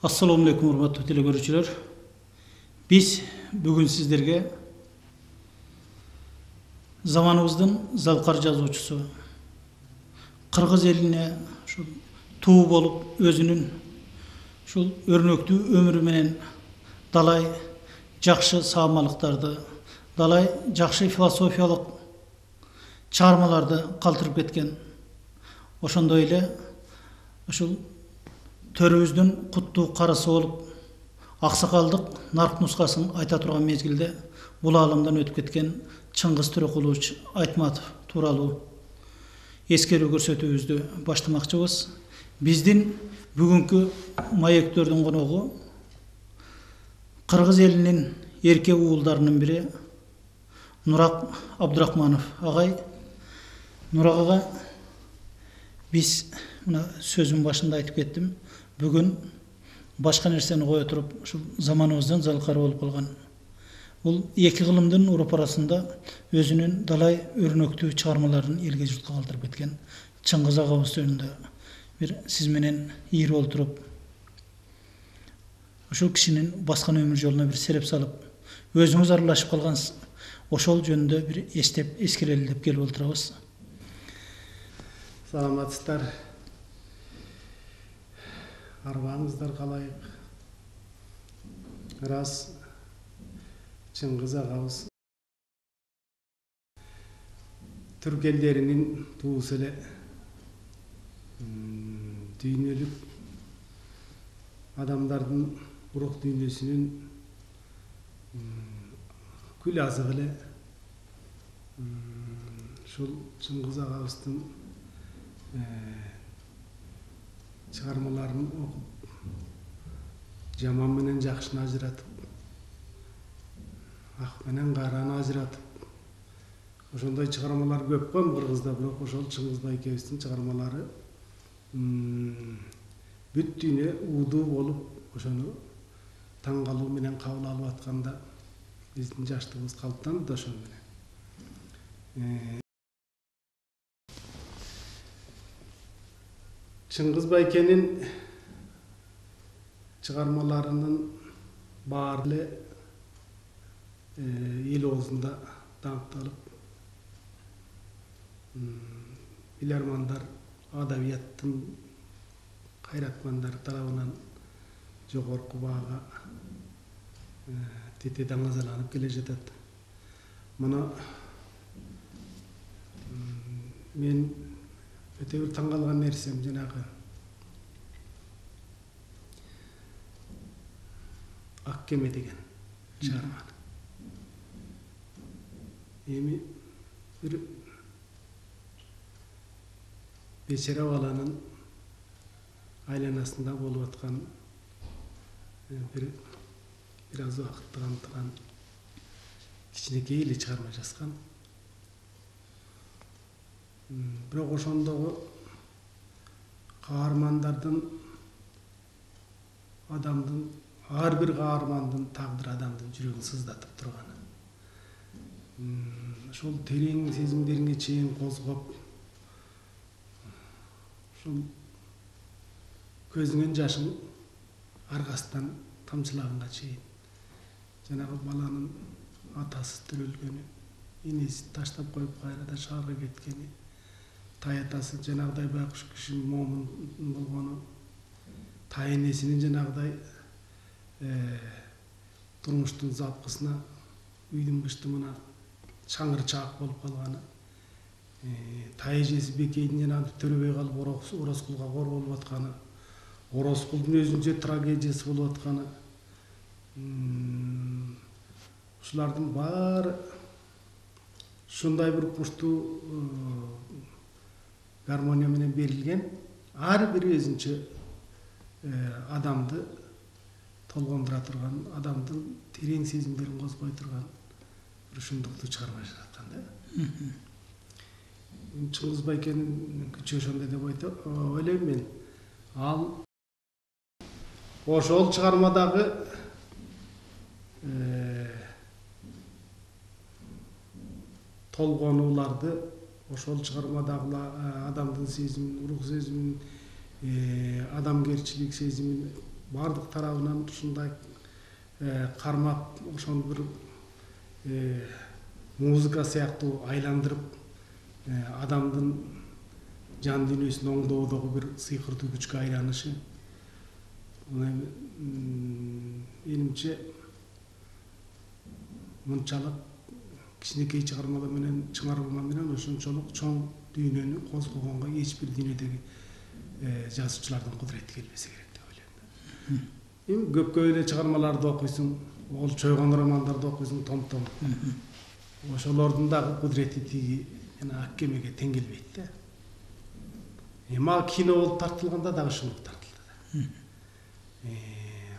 Assalamu alaikum урматтуу телекөрүүчүлөр. Биз бүгүн сиздерге заманыбыздын залкар жазуучусу, кыргыз элине ушул туу болуп, өзүнүн ушул өрнөктүү өмүрү менен далай жакшы саамалыктарды, далай жакшы философиялык чыгармаларды калтырып кеткен. Ошондой эле ушул төрүбүздүн куттуу карысы болуп, аксакалдык нарк нускасын айта турган мезгилде бул аламдан өтүп кеткен Чыңгыз Төрөкулович Айтматов тууралуу эскерүү көрсөтүүбүздү баштамакчыбыз. Биздин бүгүнкү маектөрдүн коногу кыргыз элинин эрке уулдарынын бири Нурак Абдурахманов агай. Нурак ага биз мына сөзүм башында айтып кеттим. Бүгүн башка нерсени кое туруп, ушул заманыбыздын залкары болуп калган. Бул эки кылымдын уруп арасында өзүнүн далай өрнөктүү чыгармаларын элге журтка калтырып кеткен Чыңгыз агабыз жөнүндө бир сиз менен ийри олтуруп, ушул кишинин баскан өмүр жолуна бир сереп салып, өзүңүз аралашып калган ошол жөнүндө бир эстеп эскерели деп келип олтурабыз. Саламатсыздар. Арбаңыздар калайык. Рас Чыңгыз агабыз түрк элдеринин туусу эле, дүйнөлүк адамдардын рух дүйнөсүнүн күл азыгы эле. Ушул Чыңгыз агабыздын чыгармаларын окуп, жаман менен жакшыны ажыратып, ак менен караны ажыратып, ошондой чыгармалар көп кой Кыргызда, бирок ошол Чыңгыз байкебиздин чыгармалары бүт дүйнө уудуу болуп, ошону таң калуу менен кабыл алып атканда биздин жаштыгыбыз калыптанды да ошол менен. Чыңгыз байкенин чыгармаларынын баары эл оозунда даңкталып, билармандар, адабияттын кайратмандары тарабынан жогорку баага тете даңазаланып келе жатат. Мына мен өтө бир таң калган нерсем жанагы Ак кеме деген чыгарманы. Эми бир бечара баланын айланасында болуп аткан бир аз убакытты камтыган кичинекей эле чыгарма жазган. Бирок ошондогу каармандардын, адамдын, ар бир каармандын тагдыры адамдын жүрөгүн сыздатып турганы, ошол терең сезимдериңе чейин козгоп, ошол көзүңөн жашың аргасынан тамчылаганга чейин, жанагы баланын атасы төрөлгөнү, энеси таштап коюп кайрадан шаарга кеткени, тай атасы жанагыдай байкуш киши момун болгону, тай энесинин жанагыдай турмуштун запкысына үйдүн быштымына чаңыр чаак болуп калганы, тай эжеси Бекейдин жанагы төрөбөй калып Орозкулга кор болуп атканы, Орозкулдун өзүнчө трагедиясы болуп атканы, ушулардын баары ушундай бир куштуу гармония менен берилген, ар бир өзүнчө адамды толгондура турган, адамдын терең сезимдерин козгой турган бир ушундуктуу чыгарма жазаткан да. Чыңгыз байкенин күчү ошондой деп ойлойм мен. Ал ошол чыгармадагы толгонууларды, ошол чыгармадагы адамдын сезимин, рух сезимин, адамгерчилик сезимин бардык тарабынан ушундай кармап ошону бир музыка сыяктуу айландырып адамдын жан дүйнөсүн оңдоодогу бир сыйкырдуу күчкө айланышы менимче мынчалык кичинекей чыгармалар менен ошончолук чоң дүйнөнү козгогонго эч бир дүйнөдөгү жазуучулардын кудурети келбесе керек деп ойлойм. Эми көпкө эле чыгармаларды окуйсуң, ол чойгон романдарды окуйсуң, том. Ошолордун дагы кудурети тиги жана Аккемеге тең келбейт да. Эми кино болуп тартылганда дагы ушундук тартылды да.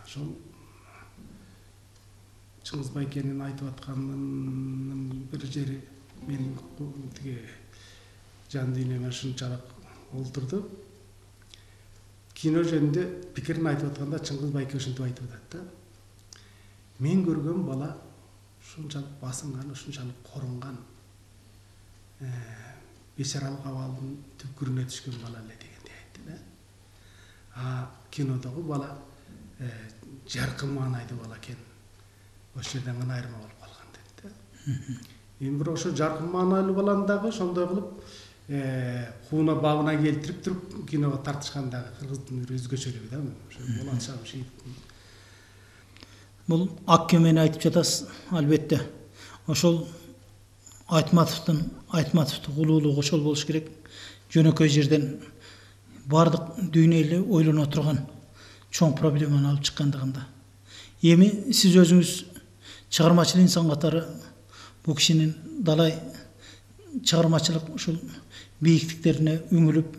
Ошол Чыңгыз Байкенин айтып атканынын бир жери менин тиги жан дүйнөмө ушунчалык олтурду. Кино жөнүндө пикирин айтып атканда Чыңгыз Байке ушинтип айтып атат да. Мен көргөн бала ушунчалык басынган, ушунчалык корунган, бечаралык абалдын түпкүрүнө түшкөн бала эле дегендей айтты да. Кинодогу бала жаркын маанайдуу бала экен. Ошол жерден гана айырма болуп калган деп да. Эми бирок ошо жаркын маанайлуу баланы дагы ошондой кылып кууна багына келтирип туруп киного тартышкан дагы кыргыздын бир өзгөчөлүгү да. Ошо Болот Шамшиев. Бул Аккемени айтып жатасыз, албетте. Ошол Айтматовдун улуулугу ошол болуш керек. Жөнөкөй жерден бардык дүйнө эле ойлоно турган чоң проблеманы алып чыккандыгында. Эми сиз өзүңүз чыгармачыл инсан катары бул кишинин далай чыгармачылык ушул бийиктиктерине үңүлүп,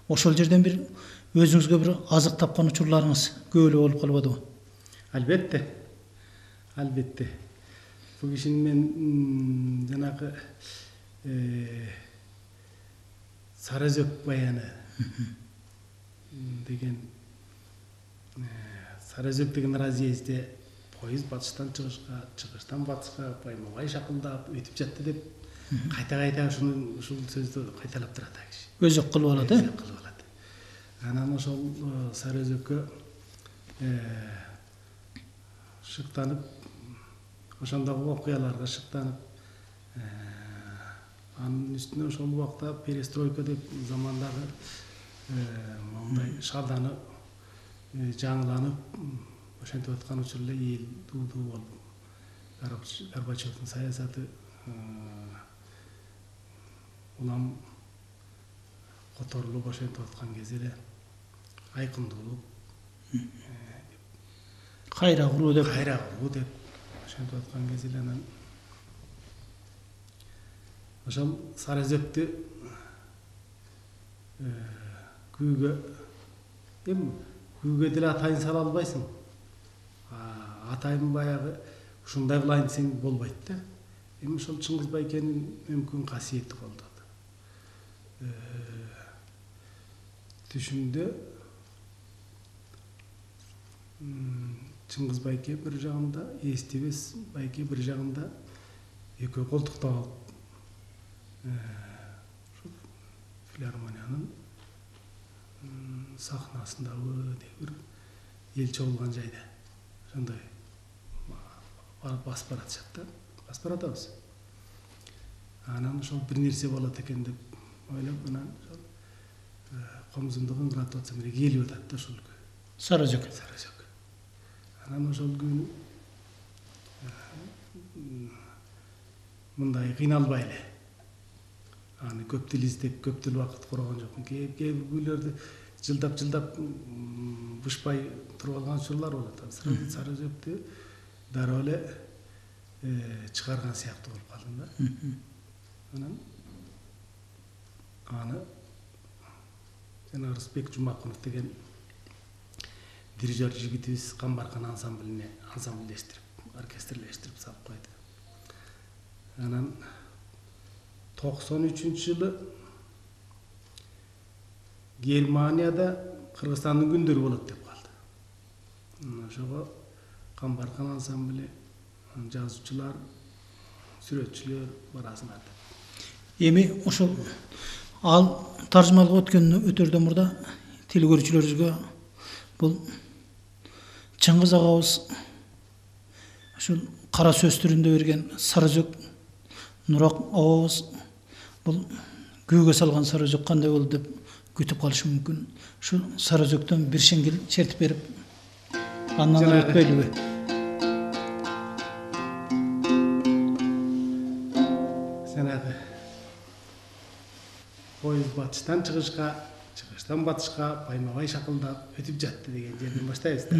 ошол жерден бир өзүңүзгө бир азык тапкан учурларыңыз көп эле болуп калбадыбы? Албетте. Бул кишини мен жанагы Сарыөзөк баяны деген Сарыөзөк деген разъезде поезд батыштан чыгышка, чыгыштан батышка Баймабай шакылдап өтүп жатты деп кайта ушул сөздү кайталап турат киши. Өзөк кылып алат, Өзөк кылып алат. Анан ошол Сарыөзөккө шыктанып, ошондогу окуяларга шыктанып, анын үстүнө ошол убакта перестройка деп замандагы мондай шаарданы жаңыланып, ошентип аткан учур эле эл дуу болуп, Горбачевдун саясаты улам которулуп ошентип аткан кезде эле айкындуулук кайра куруу деп ошентип аткан кезде эле анан ошол Сарыөзөктү күүгө деле атайын сала албайсың. Атайын баягы ушундай кылайын десең болбойт да. Эми ошол Чыңгыз Байкенин мүмкүн касиети колдоду. Түшүмдө Чыңгыз Байке бир жагында, Эстебес Байке бир жагында экөө колтуктап алып филармониянын сахнасындагы бир эл чогулган жайда ошондой басып баратышат да. Басып баратабыз. Анан ошол бир нерсе болот экен деп ойлоп, анан комузумду кыңгыратып атсам эле келип атат да ошол күн. Сарыөзөк. Анан ошол күн мындай кыйналбай эле. Аны көп тил издеп, көп тил убакыт коргон жокмун. Кээ бир күйлөрдү жылдап бышпай туруп алган учурлар болот. Сарыөзөктү дароо эле чыгарган сыяктуу болуп калдым да. Анан аны жана Рысбек Жумакунов деген дирижер жигитибиз Камбаркан ансамбльдештирип, оркестрлештирип салып койду. Анан 93-жылы Германияда Кыргызстандын күндөрү болот деп калды. Ошого Камбаркан ансамблі, жазуучулар, сүрөтчүлөр барасыңар деп. Эми ошол ал таржымалга өткөндөн мурда тил көрүүчүлөрүбүзгө бул Чыңгыз агабыз ушул кара сөз түрүндө берген Сарыөзөк Нурак абабыз бул күүгө салган Сарыөзөк кандай болду деп күтүп калышы мүмкүн. Ушул Сарыөзөктөн бир шеңгел чертип берип, андан ары өтпөйлүбү? Жанагы поезд батыштан чыгышка, чыгыштан батышка байма-бай шакылдап өтүп жатты деген жерден баштайбыз да.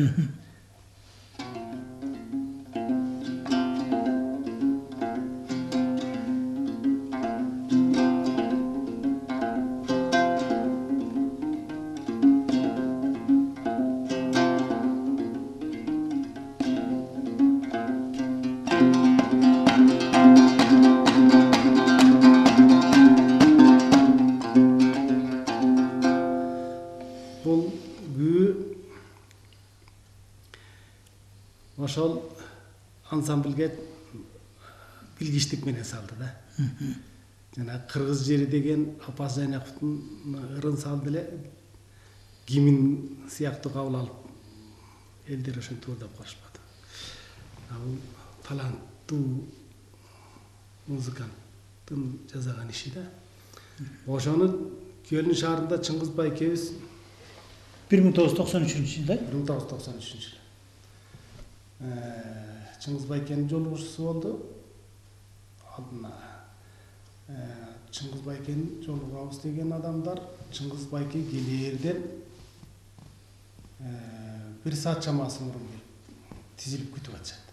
Бул күү ошол ансамблге билгичтик менен салды да. Жана кыргыз жери деген Апас Зайнаповдун ырын салды эле гимн сыяктуу кабыл алып элдер ошентип ырдап калышпады. Бул таланттуу музыканттын жасаган иши да. Ошону Көлүн шаарында Чыңгыз байкебиз 1993-жылда 1993 жылы. Чыңгыз байкенин жолугушусу болду. Алдына Чыңгыз байкени жолугабыз деген адамдар Чыңгыз байке келээрден бир саат чамасы мурун келип тизилип күтүп атышат.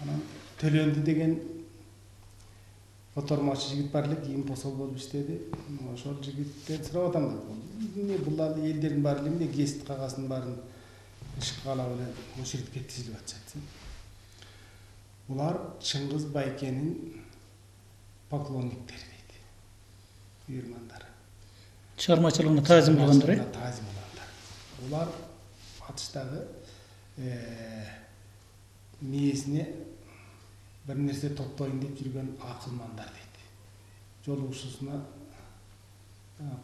Анан Төлөндү деген котормачы жигит бар эле, кийин посол болуп иштеди. Ошол жигиттен сурап атам да. Эмне бул элдердин баары эле эмне гест кагаздын баарын ишке ала эле очередке тизилип атышат. Булар Чыңгыз байкенин поклонниктери дейт. Үйөрмандары. чыгармачылыгына таазим кылгандар, Таазим кылгандар. Булар атыштагы мээсине bir nerse toplayın deyip жүрген акылмандар дейт. Жолугушусуна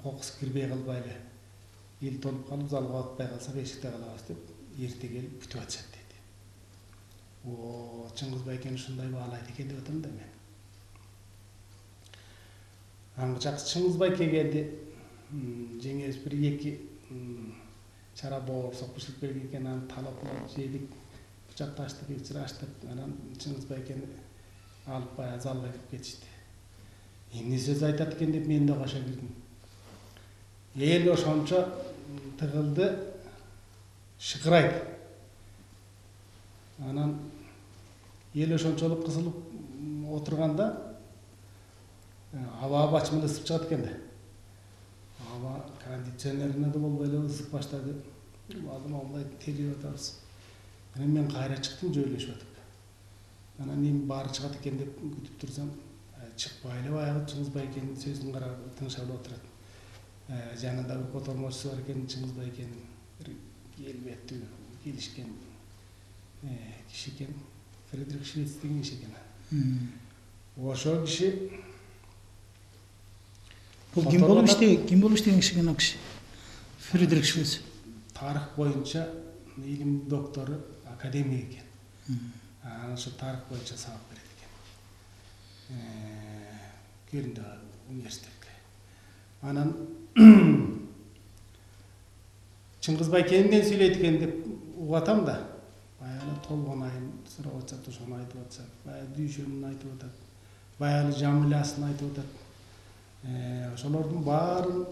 кокус кирбей калбай эле, эл толуп калып залга батпай калсак эшикте калабыз деп эрте келип күтүп атышат дейт. Чыңгыз байкени ушундай баалайт экен деп атам да мен. Аңгычак Чыңгыз байке келди. Жеңебиз бир эки чара боор сокпушуп берген экен, аны талап жедик. Бычакташтык, ичираштык. Анан Чыңгыз байкени алып баягы залга кирип кетишти. Эмне сөз айтат экен деп мен да кошо кирдим. Эл ошончо тыгылды, шыкырайт. Анан эл ошончолук кысылып отурганда аба бачмылы ысып чыгат экен да. Аба кондиционерине да болбой эле ысып баштады. Алдым албай терип атабыз. Анан мен кайра чыктым жөйлөшүп атып. Анан эми баары чыгат экен деп күтүп турсам, чыкпай эле баягы Чыңгыз байкенин сөзүн карап тынчалып отурат. Жанында бир котормочусу бар экен, Чыңгыз байкенин бир келбеттүү, келишкен киши экен. Фридрих Швец деген киши экен. Ошол киши бул ким болуп иштеген киши экен ал киши? Фридрих Швец. Тарых боюнча илим доктору, академик экен. Анан ошо тарых боюнча сабак берет экен. Көлүндөгү университетке. Анан Чыңгыз байкенинен сүйлөйт экен деп угатам да. Баягы толгон айын сурап атат, ошону айтып атат. Баягы дүйшөнүн айтып атат. Баягы жамылясын айтып атат. Ошолордун баарын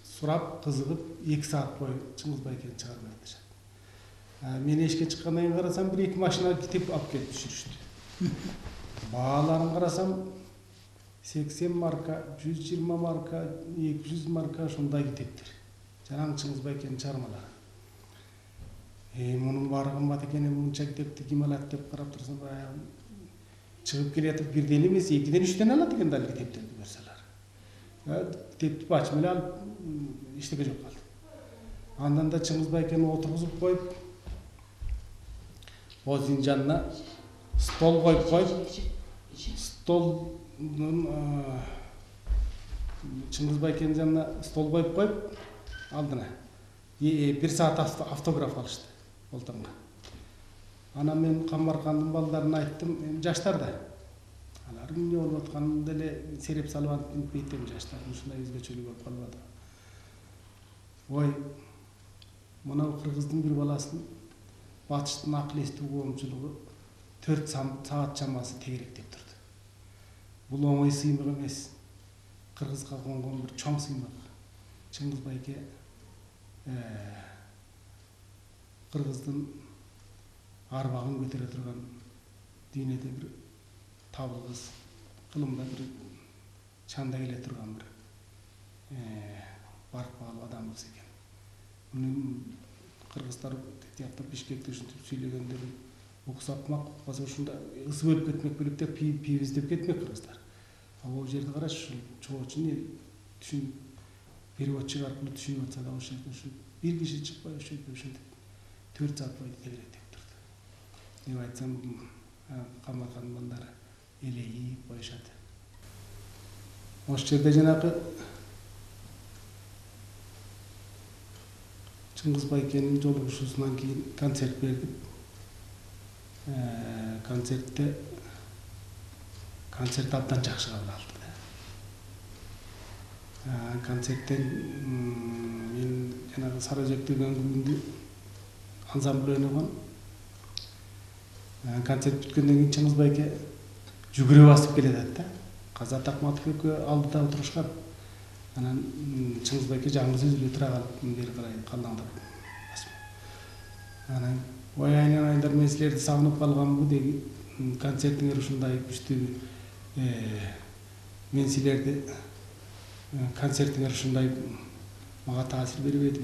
сурап, кызыгып 2 саат бою Чыңгыз байкени чыгарбай атышат. Мен эшикке чыккандан кийин карасам, 1-2 машина китеп алып келип түшүрүштү. Бааларын карасам 80 марка, 120 марка, 200 марка ошондой китептер. Жанагы Чыңгыз байкенин чыгармалары. Мунун баары кымбат экен, мынча китепти ким алат деп карап турсам, баягы чыгып келатып бирден эмес, 2ден 3ден алат экен дал китептерди көрсөлөр. Китепти бачым эле алып иштеге жок калды. Андан да Чыңгыз байкени отургузуп коюп, озин жанына стол коюп, столдун Чыңгыз байкенин жанына стол коюп, алдына. 1 saat автограф алышты Олтонға. Ана мен Камбаркандын балдарына айттым, жаштар да. Алар эмне болуп атканын деле сереп салып алып билбейтем, жаштар ушундай өзгөчөлүк болуп калбады. Ой, мына кыргыздын бир баласын батыштын акыл эстүү коомчулугу 4 saat чамасы тегеректеп турду. Бул оңой сыймык эмес. Кыргызга конгон бир чоң сыймык. Чыңгыз байке кыргыздын арбагын көтөрө турган дүйнөдө бир табылгыс, кылымда бир чанда келе турган бир барк баалуу адам болсо экен. Мунун кыргыздар тияктап Бишкекте ушинтип сүйлөгөндөрүн уксакмак, баса ушунда ысы бөлүп кетмек белип деп пийиздеп кетмек кыргыздар. Ал жерде караш, чоочун түшүн переводчик аркылуу түшүнүп атса да ошол жерде бир киши чыкпай ошентип 4 saat бою тегеректеп турду. Деп айтсам, Камбаркандын балдары элейип коюшат. Ошол жерде жанагы Чыңгыз байкенин жолугушуусунан кийин концерт бердик. Концерт абдан жакшы кабыл алды. Концерттен мен жанагы Сары Өзөктө күндү ансамбль ойногон. Концерт бүткөндөн кийин Чыңгыз байке жүгүрө басып келет да. Казат Акматов экөө алдыда отурушкан. Анан Чыңгыз байке жаңы сөзүлө тура калып бери карай калдаңдап басып. Анан ой айнаңдар мен силерди сагынып калганбы деги концертиңер ушундай күчтүү. Мен силерди концертиңер ушундай мага таасир бербеди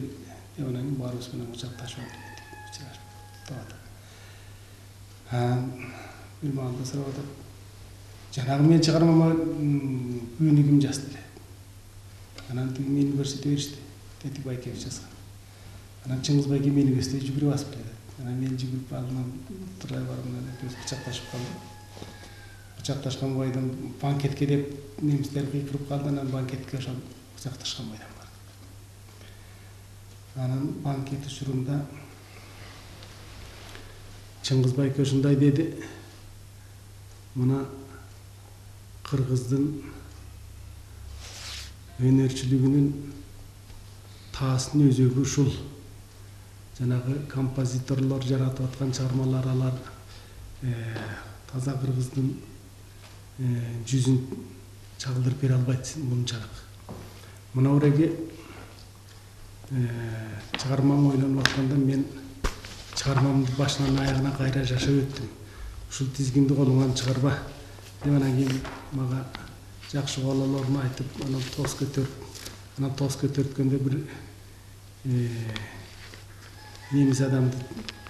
деп анан баарыбыз менен кучакташып алдык. Бир маалда сурап атат. Жанагы мен чыгармама күйүнү ким жазды эле? Анан мени көрсөтө беришти. Тетик Байкевич жазган. Анан Чыңгыз байке мени көздөй жүгүрүп басып келет. Анан мен жүгүрүп алдынан турай барып анан экөөбүз кучакташып калдык. Кучакташкан бойдон банкетке деп немистер кыйкырып калды, анан банкетке ошол кучакташкан бойдон бардык. Анан банкет учурунда Чыңгыз байке ушундай деди. Мына кыргыздын өнөрчүлүгүнүн таасын өзөгү ушул. Жанагы композиторлор жаратып аткан чыгармалар алар таза кыргыздын жүзүн чагылдырып бере албайт мынчалык. Мына уреге чыгармам ойлонуп атканда мен чыгармамды башынан аягына кайра жашап өттүм. Ушул тизгинди колуңан чыгарба деп анан кийин мага жакшы балаларына айтып, анан тоз көтөрткөндө бир немис адамды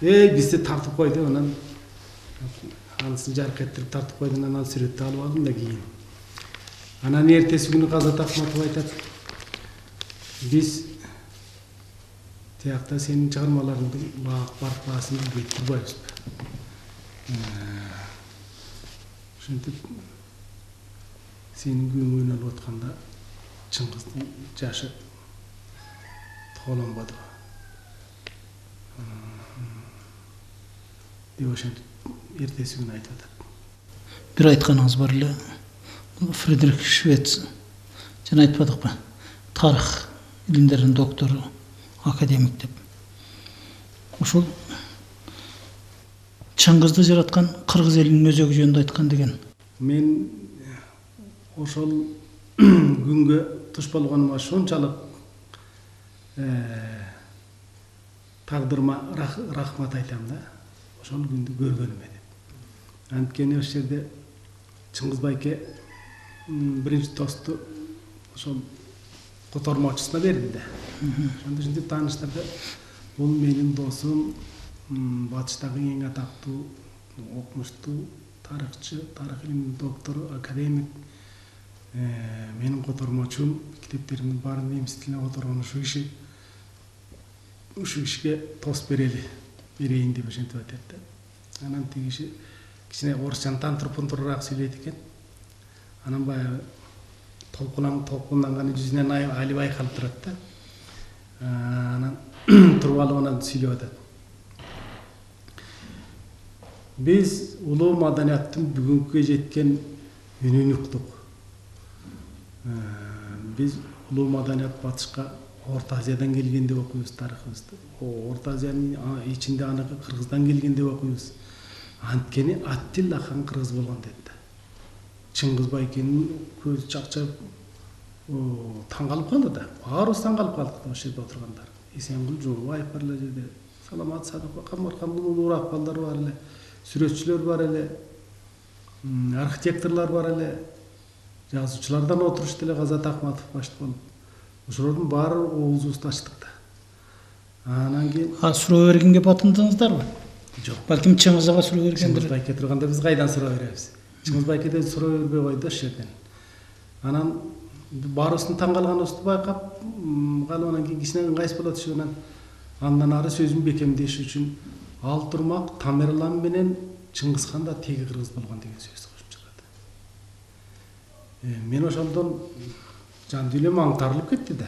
бизди тартып кой деп анан анысын жарык этирип тартып койду, анан сүрөттү алып алдым да кийин. Анан эртеси күнү Казат Акматов айтат, биз тиякта сенин чыгармаларыңдын барк баасын билбей турбайбызбы? Ошентип сенин көңүлүн алып атканда Чыңгыздын жашы тоолонбоду деп ошентип эртеси күнү айтып атат. Бир айтканыңыз бар эле, Фридрих Швец жана айтпадыкпы? Тарых илимдеринин доктору, академик деп. Ошол Чыңгызды жараткан кыргыз элинин өзөгү жөнүндө айткан деген. Мен ошол күнгө туш болгонума шунчалык тагдырыма рахмат айтам да. Ошол күндү көргөнүмө деп. Анткени ошол жерде Чыңгыз байке биринчи тосту ошол котормочусуна берди да. Ошондо тааныштырды. Бул менин досум, батыштагы эң атактуу, окумуштуу тарыхчы, тарых илиминин доктору, академик. Менин котормочум, китептеримдин баарын немис тилине которгон ушу кишиге тост берейин деп ошентип атат да. Анан тиги киши кичине орусчаны тантырып-тунтураак сүйлөйт экен. Анан баягы толкунданганы жүзүнөн айылып айкалып турат да. Анан туруп алып анан сүйлөп атат. Биз улуу маданияттын бүгүнкүгө жеткен үнүн уктук. Биз улуу маданият батышка Орта Азиядан келген деп окуйбуз тарыхыбызды. Орта Азиянын ичинде анакы Кыргыздан келген деп окуйбуз. Анткени Аттил ахан кыргыз болгон дейт. Чыңгыз Байкенин көзү чакчап таң калып калды да. Баарыбыз таң калып калдык ошол жерде отургандар. Эсенгүл Жумабаев бар эле жерде. Саламат Садыков, Камаркандын улуураак балдары бар эле. Сүрөтчүлөр бар эле. Архитекторлор бар эле. Жазуучулардан отурушты эле Казат Акматов башчы болуп. Ошолордун баары оозубузду ачтык да. Анан кийин суроо бергенге батындыңыздарбы? жок. Балким Чыңгыз ага суроо Чыңгыз бергендир. Байке турганда биз кайдан суроо беребиз? Чыңгыз Байкеден суроо бербей койду ошол жерден. Анан баарыбыздын таң калганыбызды байкап, калып анан кийин кичине ыңгайсыз боло түшүп анан андан ары сөзүн бекемдеш үчүн Ал Турмак Тамерлан менен Чыңгызхан да теги кыргыз болгон деген сөздү кошуп чыгат. Мен ошондон жан дүйнөм аңтарылып кетти да.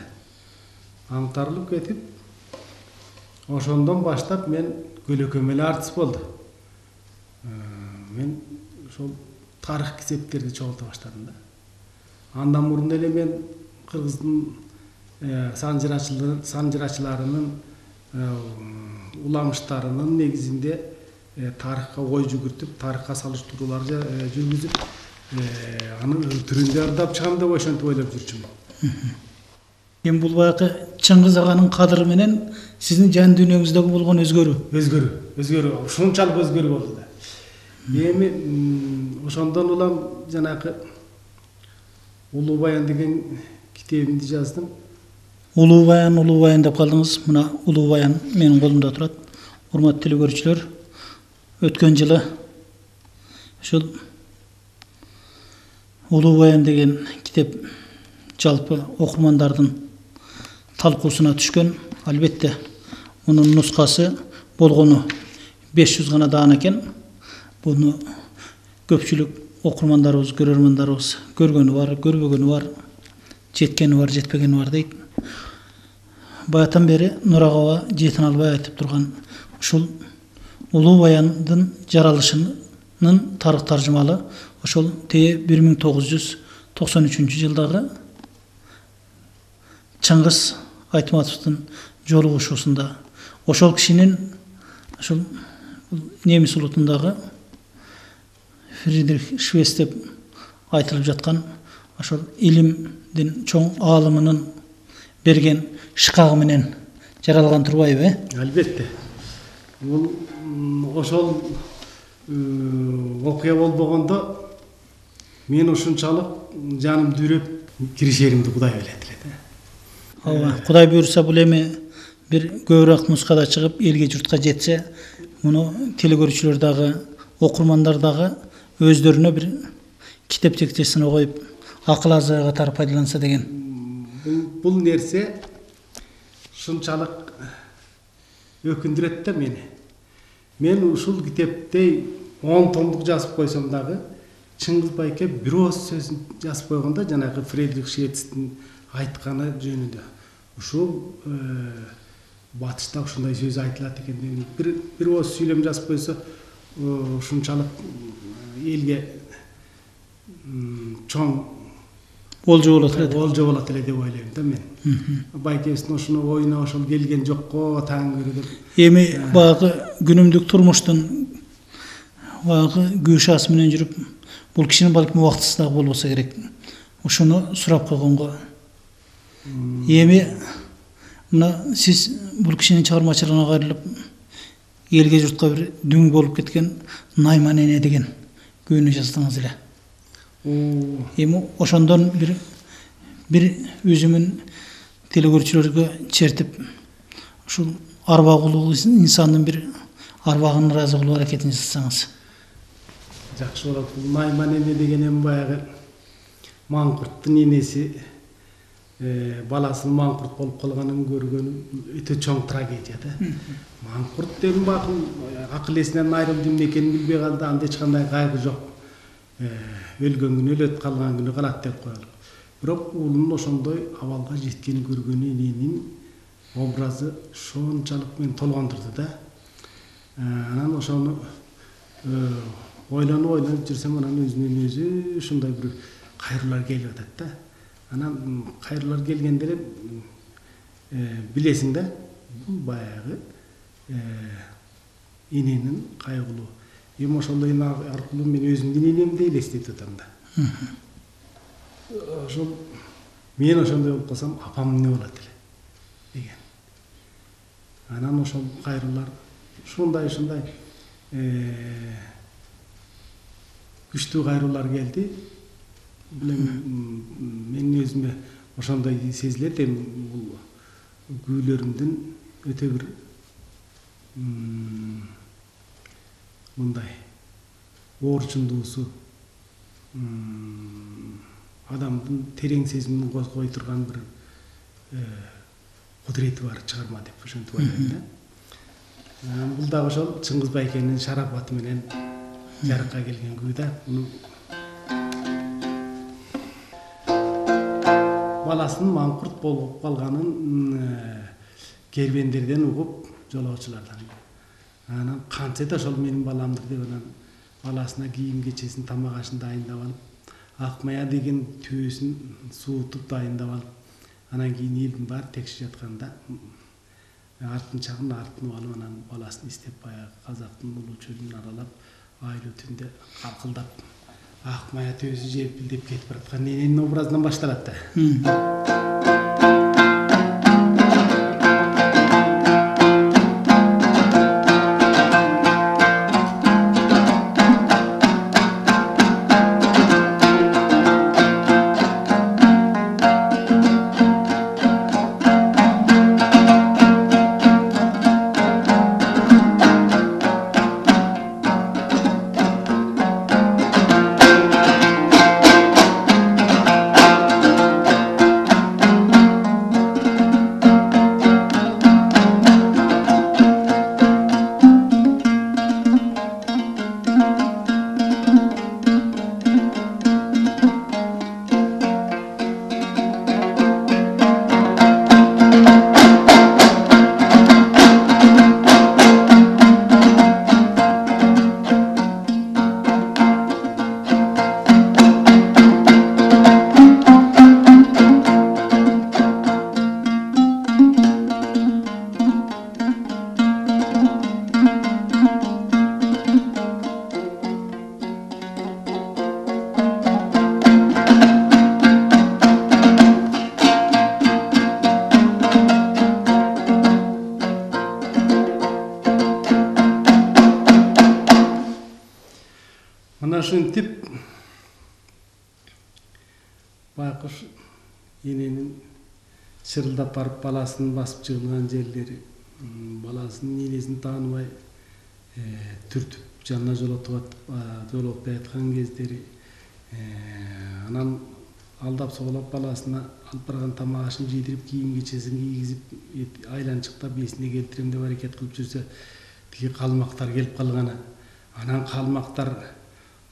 Аңтарылып кетип, ошондон баштап мен көлөкөмөлүү артист болду. Мен ошол тарых кесептерди чогулта баштадым да. Андан мурун эле мен кыргыздын санжырачыларынын уламыштарынын негизинде тарыхка ой жүгүртүп, тарыхка салыштыруулар жүргүзүп, анын түрүндө ырдап чыгам деп ошентип ойлоп жүрчүмүн. Эми бул баягы Чыңгыз аганын кадыры менен сиздин жан дүйнөңүздөгү болгон Өзгөрүү, ушунчалык өзгөрүү болду да. Эми ошондон улам жанагы Улуу Баян деген китебимди жаздым. Улуу Баян деп калдыңыз. Мына Улуу Баян менин колумда турат. Урматтуу телекөрүүчүлөр, өткөн жылы ошол Улуу Баян деген китеп жалпы окурмандардын талкуусуна түшкөн. Албетте мунун нускасы болгону 500 гана даан экен. Буну көпчүлүк окурмандарыбыз, көрөрмандарыбыз көргөнү бар, көрбөгөнү бар, жеткени бар, жетпегени бар дейт. Баятан бери Нурагова жетін албай айтып турган ушул Улуу Баяндын жаралышынын тарых таржымалы ошол 1993 жылдагы Чыңгыз Айтматовдун жолугушуусунда ошол кишинин ошол немис улутундагы Фридрих Швец деп айтылып жаткан ошол илимдин чоң аалымынын берген шыкагы менен жаралган турбайбы? Албетте. Бул ошол окуя болбогондо мен ушунчалык жаным дүйрөп киришеримди Кудай билет эле да. Ооба, Кудай буйрса бул эми бир көбүрөөк нускада чыгып элге журтка жетсе, муну телекөрүүчүлөр дагы, окурмандар дагы өздөрүнө бир китеп текчесине коюп, акыл азыгы катары пайдаланса деген. Бул нерсе ушунчалык өкүндүрөт да мени. Мен ушул китепте 10 томдук жазып койсом дагы, Чыңгыз Байке бир ооз сөзүн жазып койгондо жанагы Фридрих Швецтин айтканы жөнүндө. Ушул батышта ушундай сөз айтылат экен. Бир ооз сүйлөм жазып койсо, ушунчалык элге чоң Олжо болот эле. Олжо болот эле деп ойлойм да мен. Байкебиздин ошону оюна ошол келген жокко таң көрү деп. Эми баягы күнүмдүк турмуштун баягы күйшасы менен жүрүп, бул кишинин балким убактысы дагы болбосо керек. Ушуну сурап койгонго. Эми мына сиз бул кишинин чыгармачылыгына кайрылып, элге журтка бир дүң болуп кеткен Найман эне деген күйүнү жаздыңыз эле. Эми ошондон бир өзүмүн телекөрүүчүлөргө чертип, ушул арбагулуу инсандын бир арбагын ыраазы кылуу аракетин жасасаңыз. Жакшы болот. Найман эне деген эми баягы Маңкурттун энеси баласынын Маңкурт болуп калганын көргөнү өтө чоң трагедия да. Маңкурт деген бакын акыл эсинен айрылды эмне экенин билбей калды, анда эч кандай кайгы жок. Өлгөн күнү өлөт, калган күнү калат деп коелук. Бирок уулунун ошондой абалга жеткенин көргөнү эненин образы шончалык мени толгондурду да. Анан ошону ойлонуп жүрсөм, анан өзүнөн өзү ушундай бир кайрылар келип атат да. Анан кайрылар келгенде билесиң да, бул баягы иненин кайгылуу. Эми ошондой аркылуу мен өзүмдүн инемди элестетип атам да. Ошол мен ошондой болуп калсам, апам эмне болот эле деген. Анан ошол кайрылар ушундай күчтүү кайрылар келди. Мен өзүмө ошондой сезилет, эми бул күүлөрүмдүн өтө бир мындай оорчундуусу, адамдын терең сезимин козгой турган бир кудурети бар чыгарма деп ошентип ойлойм да. Бул дагы ошол Чыңгыз Байкенин шарапаты менен жарыкка келген күү да. Баласынын маңкурт болуп калганын кербендерден угуп, жолоочулардан. Анан кантсе да ошол менин баламдыр деп анан баласына кийим кечесин, тамак ашын дайындап алып, ак мая деген түйөсүн суутуп дайындап алып, анан кийин элдин баары текшип жатканда артын алып, анан баласын издеп баягы казактын улуу чөлүн аралап, айлуу түндө каркылдап, ак мая түйөсү желпилдеп кетип бараткан эненин образынан башталат да. Ушинтип байкуш эненин чырылдап барып баласын басып жыгылган жерлери, баласынын энесин тааныбай түртүп жанына жолотпай аткан кездери, анан алдап соолап баласына алып барган тамак ашын жейдирип, кийим кечесин кийгизип, айланчыктап эсине келтирем деп аракет кылып жүрсө, тиги калмактар келип калганы. Анан калмактар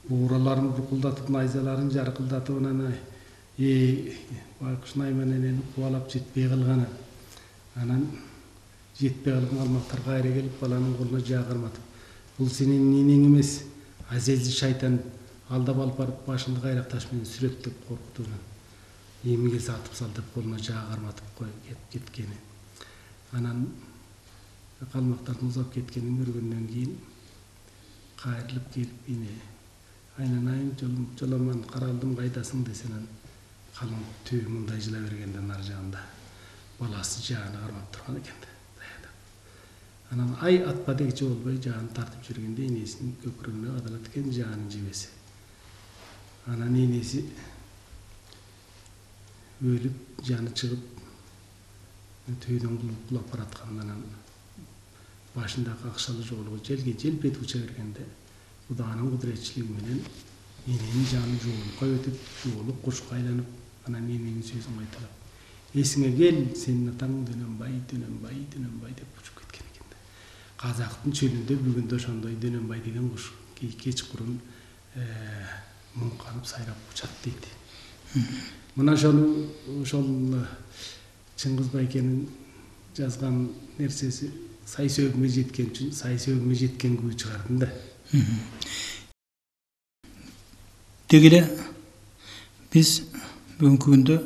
буураларын буркулдатып, найзаларын жаркылдатып, анан байкуш Найман энени кубалап жетпей калганы. Анан жетпей калган калмактар кайра келип баланын колуна жаа карматып, бул сенин энең эмес, Азелди шайтан алдап алып барып башыңды кайрак таш менен сүрөттөп коркутуп, эми келсе атып сал деп колуна жаа карматып коюп кеткени. Анан калмактардын узап кеткенин көргөндөн кийин кайрылып келип, эне айнанайым жоламан каралдым кайдасың десе, анан калың түү мындай жыла бергенден ар жагында баласы жааны кармап турган экен да. Анан ай атпа дегичи болбой жааны тартып жүргенде энесинин көкүрөгүнө кадалат экен жаанын жебеси. Анан энеси өлүп, жаны чыгып, төөдөн кулап баратканда, анан башындагы акшалы жоолугу желге желп этип уча бергенде, Кудайнын кудуретчилиги менен эненин жаны жоолукка өтүп, жоолук куршка айланып, анан эненин сөзүн кайталап, эсиңе кел, сенин атаң Дөнөнбай деп учуп кеткен экен да. Казактын чөлүндө бүгүндө ошондой Дөнөнбай деген куш кечкурун муңканып сайрап учат дейт. Мына ошол Чыңгыз Байкенин жазган нерсеси сай сөөгүмө жеткен үчүн сай сөөгүмө жеткен күйү чыгардым да. Деги эле биз бүгүнкү күндө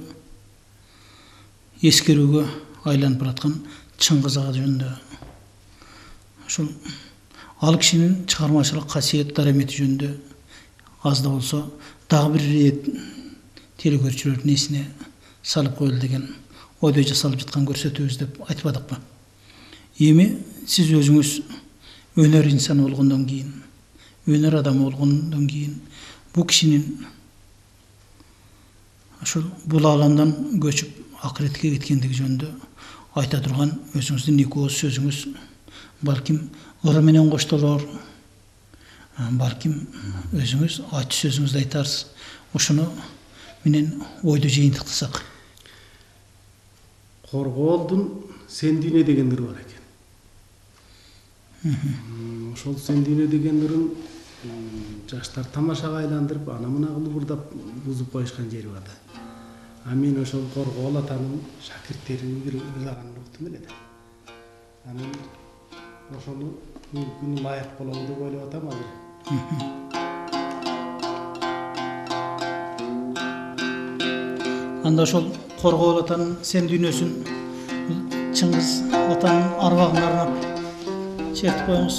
эскерүүгө айланып бараткан Чыңгыз ага жөнүндө ушул ал кишинин чыгармачылык касиет дарамети жөнүндө аз да болсо дагы бир ирет телекөрүүчүлөрдүн эсине салып коелу деген ойдо жасалып жаткан көрсөтүүбүз деп айтпадыкпы? Эми сиз өзүңүз өнөр инсаны болгондон кийин, өнөр адамы болгондон кийин бул кишинин ушул бул ааламдан көчүп акыретке кеткендиги жөнүндө айта турган өзүңүздүн эки ооз сөзүңүз, балким ыры менен коштолор, балким өзүңүз ачуу сөзүңүздү айтарсыз. Ушуну менен ойду жыйынтыктасак. Коргоолдун Сен дүйнө деген ыры бар экен. Ошол Сен дүйнө деген ырын жаштар тамашага айландырып, ана мына кылып ырдап бузуп коюшкан жери бар да. А мен ошол Коргоол атанын шакирттеринин бири ырдаганын уктум эле да. Анан ошону бүгүнкү күнү лайык болобу деп ойлоп атам азыр. Анда ошол Коргоол атанын Сен дүйнөсүн Чыңгыз атанын арбагына арнап чертип коюңуз.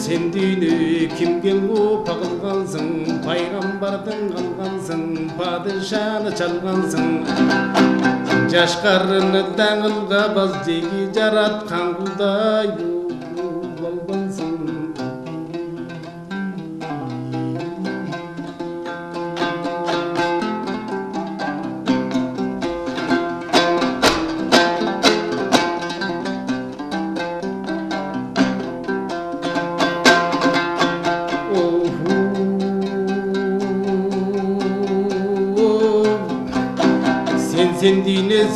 Sen dүйнө kimге оп кылгансың, пайгамбардын калгансың, падышаны чалгансың. Жаш карыны даңылга баз жеги жараткан Кудай алгансың.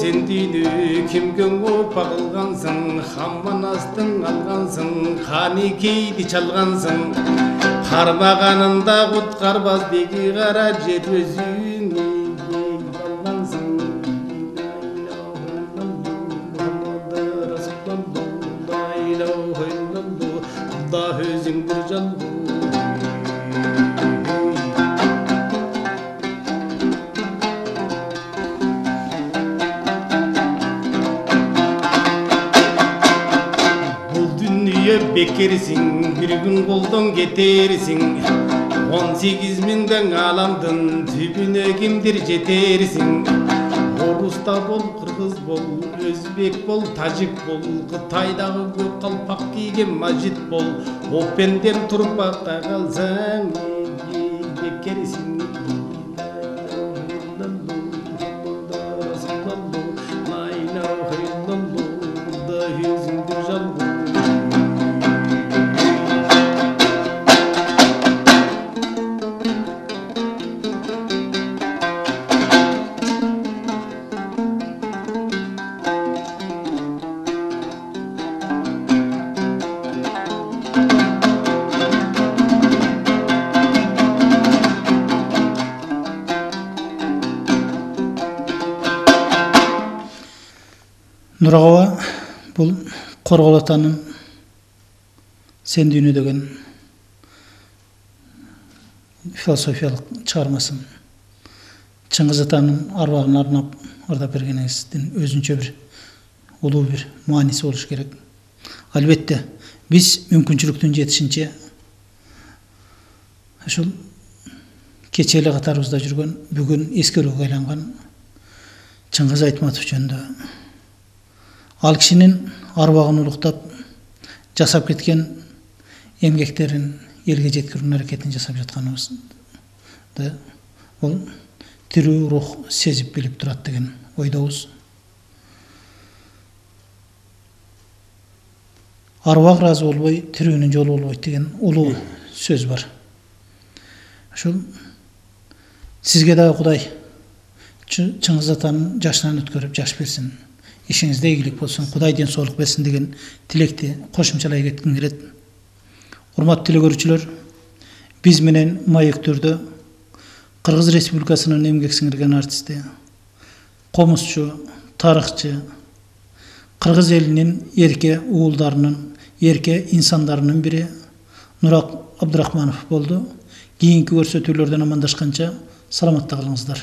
Sen dүйнө kimге оп кылгансың, Хамманастын алгансың, Ханикейди чалгансың. Кармаганында куткарбас беги кара жет өзүң алгансың. Куда өзүңдүр жалгоо. Bekerisin, bir gün koldan getirsin. 18 minden alamdın tübüne kimdir jetersin. Orus'ta bol, Kırgız bol, Özbek bol, Tacik bol, Kıtaydağı gök kalpak giygen Majit bol. O benden turpakta kalsan bekerisin. Нурагова бул Коргоол атанын Сен дүйнө деген философиялык чыгармасын Чыңгыз атанын арбагына арнап ырдап бергениңиздин өзүнчө бир улуу бир мааниси болуш керек. Албетте биз мүмкүнчүлүктүн жетишинче ушул Keçe эле катарыбызда жүргөн, бүгүn эскерүүгө айланган Чыңгыз Айтматов жөнүндө. Ал кишинин арбагын улуктап жасап кеткен эмгектерин элге жеткирүүнүн аракетин жасап жатканыбызды бул тирүү рух сезип билип турат деген ойдобуз. Арбак ыраазы болбой, тирүүнүн жолу болбойт деген улуу сөз бар. Ошол сизге дагы Кудай Чыңгыз атанын жашынан өткөрүп жаш берсин. Ишиңизде ийгилик болсун, Кудай ден соолук берсин деген тилекти кошумчалай кетким келет. Урматтуу телекөрүүчүлөр, биз менен маектөрдө Кыргыз Республикасынын эмгек сиңирген артисти, комузчу, тарыхчы, Кыргыз элинин эрке уулдарынын, эрке инсандарынын бири Нурак Абдрахманов болду. Кийинки көрсөтүүлөрдөн амандашканча саламатта калыңыздар.